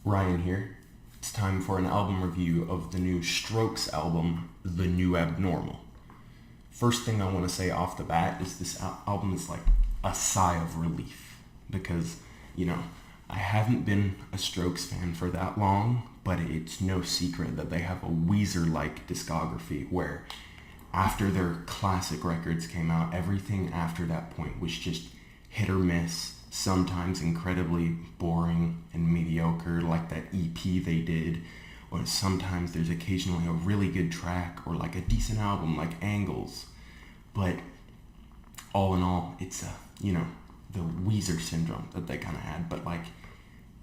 Ryan here. It's time for an album review of the new Strokes album, The New Abnormal. First thing I want to say off the bat is this album is like a sigh of relief because, I haven't been a Strokes fan for that long, but it's no secret that they have a Weezer-like discography where after their classic records came out, everything after that point was just hit or miss, sometimes incredibly boring and mediocre, like that EP they did, or sometimes there's occasionally a really good track or like a decent album like Angles. But all in all, it's the Weezer syndrome that they kind of had, but like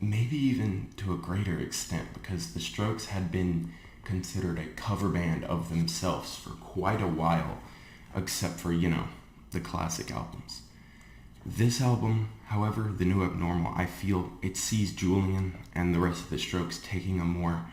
maybe even to a greater extent because the Strokes had been considered a cover band of themselves for quite a while, except for, the classic albums. This album, however, The New Abnormal, I feel it sees Julian and the rest of the Strokes taking a more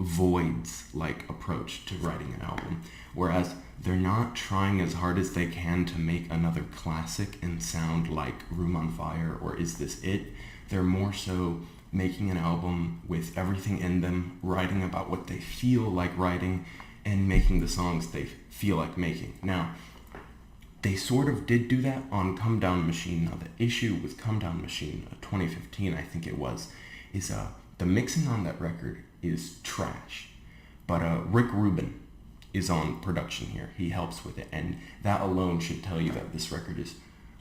Voids-like approach to writing an album, whereas they're not trying as hard as they can to make another classic and sound like Room on Fire or Is This It? They're more so making an album with everything in them, writing about what they feel like writing, and making the songs they feel like making. Now, they sort of did do that on Come Down Machine. Now, the issue with Come Down Machine, 2015, I think it was, is the mixing on that record is trash. But Rick Rubin is on production here. He helps with it, and that alone should tell you that this record is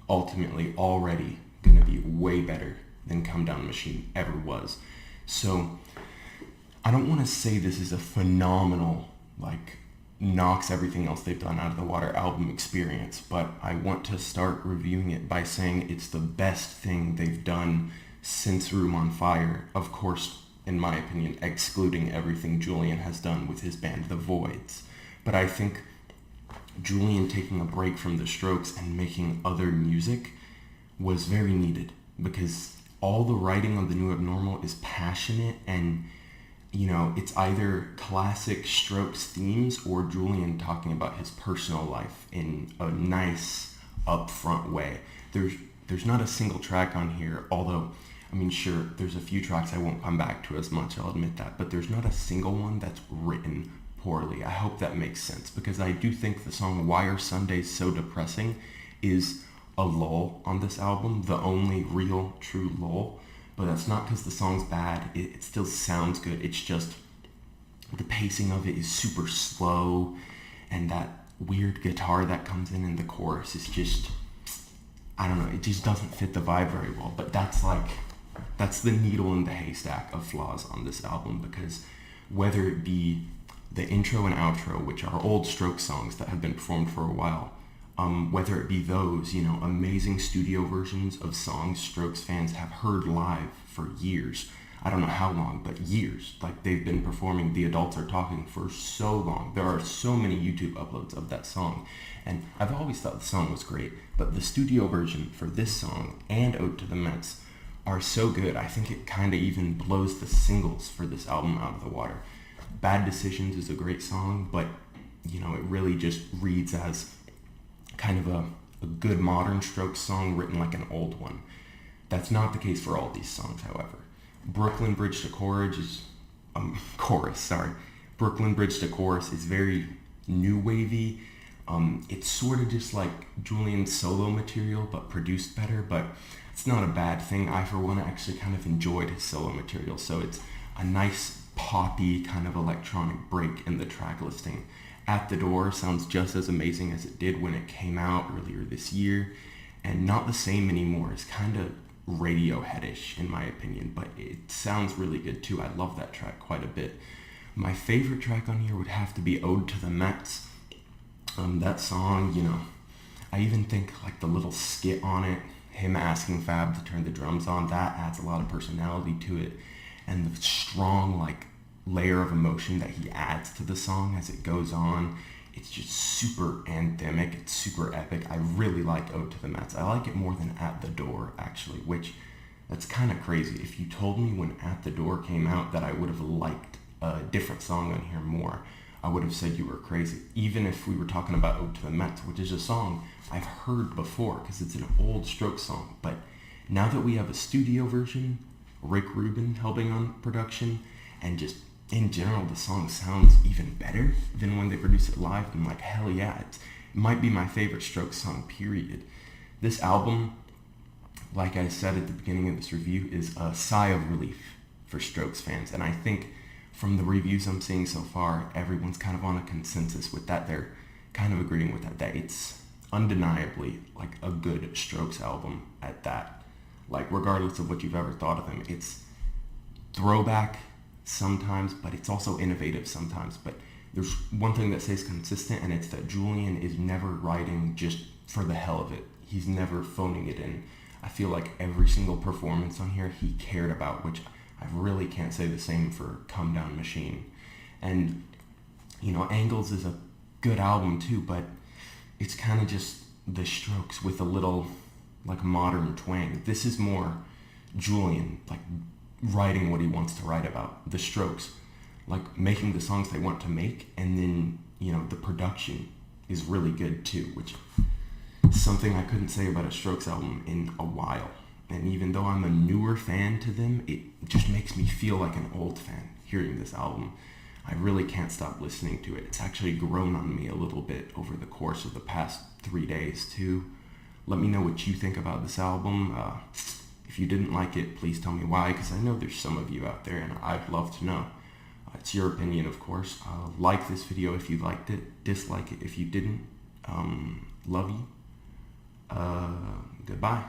ultimately already going to be way better than Come Down Machine ever was. So, I don't want to say this is a phenomenal, knocks everything else they've done out of the water album experience, but I want to start reviewing it by saying it's the best thing they've done since Room on Fire. Of course, in my opinion, excluding everything Julian has done with his band, The Voids. But I think Julian taking a break from the Strokes and making other music was very needed because all the writing on The New Abnormal is passionate and it's either classic Strokes themes or Julian talking about his personal life in a nice, upfront way. There's not a single track on here, although, sure, there's a few tracks I won't come back to as much, I'll admit that, but there's not a single one that's written poorly. I hope that makes sense, because I do think the song Why Are Sundays So Depressing is a lull on this album, the only real, true lull. But that's not because the song's bad. It still sounds good. It's just the pacing of it is super slow, and that weird guitar that comes in the chorus is just, I don't know, it just doesn't fit the vibe very well. But that's the needle in the haystack of flaws on this album, because whether it be the intro and outro, which are old Strokes songs that have been performed for a while, whether it be those, amazing studio versions of songs Strokes fans have heard live for years. I don't know how long, but years. Like, they've been performing The Adults Are Talking for so long. There are so many YouTube uploads of that song. And I've always thought the song was great, but the studio version for this song and Ode to the Mets are so good. I think it kind of even blows the singles for this album out of the water. Bad Decisions is a great song, but, it really just reads as kind of a good modern Strokes song written like an old one. That's not the case for all these songs, however. Brooklyn Bridge to Chorus is Brooklyn Bridge to Chorus is very new wavy. It's sort of just like Julian's solo material, but produced better, but it's not a bad thing. I, for one, actually kind of enjoyed his solo material, so it's a nice poppy kind of electronic break in the track listing. At the Door sounds just as amazing as it did when it came out earlier this year, and Not the Same Anymore is kind of Radiohead-ish in my opinion, but it sounds really good too. I love that track quite a bit. My favorite track on here would have to be Ode to the Mets. That song, I even think like the little skit on it, him asking Fab to turn the drums on, that adds a lot of personality to it, and the strong layer of emotion that he adds to the song as it goes on. It's just super anthemic. It's super epic. I really like Ode to the Mets. I like it more than At the Door, actually, which that's kind of crazy. If you told me when At the Door came out that I would have liked a different song on here more, I would have said you were crazy. Even if we were talking about Ode to the Mets, which is a song I've heard before because it's an old Strokes song. But now that we have a studio version, Rick Rubin helping on production, and just in general the song sounds even better than when they produce it live. I'm like, hell yeah, it might be my favorite Strokes song, period. This album, like I said at the beginning of this review, is a sigh of relief for Strokes fans, and I think from the reviews I'm seeing so far, everyone's kind of on a consensus with that. They're kind of agreeing with that it's undeniably like a good Strokes album at that. Like, regardless of what you've ever thought of them, it's throwback sometimes, but it's also innovative sometimes. But there's one thing that stays consistent, and it's that Julian is never writing just for the hell of it. He's never phoning it in. I feel like every single performance on here he cared about, which I really can't say the same for Come Down Machine. And, you know, Angles is a good album too, but it's kind of just the Strokes with a little, like, modern twang. This is more Julian, like, writing what he wants to write about. The Strokes, like, making the songs they want to make, and then, you know, the production is really good too, which is something I couldn't say about a Strokes album in a while. And even though I'm a newer fan to them, it just makes me feel like an old fan hearing this album. I really can't stop listening to it. It's actually grown on me a little bit over the course of the past 3 days too. Let me know what you think about this album. If you didn't like it, please tell me why, because I know there's some of you out there, and I'd love to know. It's your opinion, of course. Like this video if you liked it. Dislike it if you didn't. Love you. Goodbye.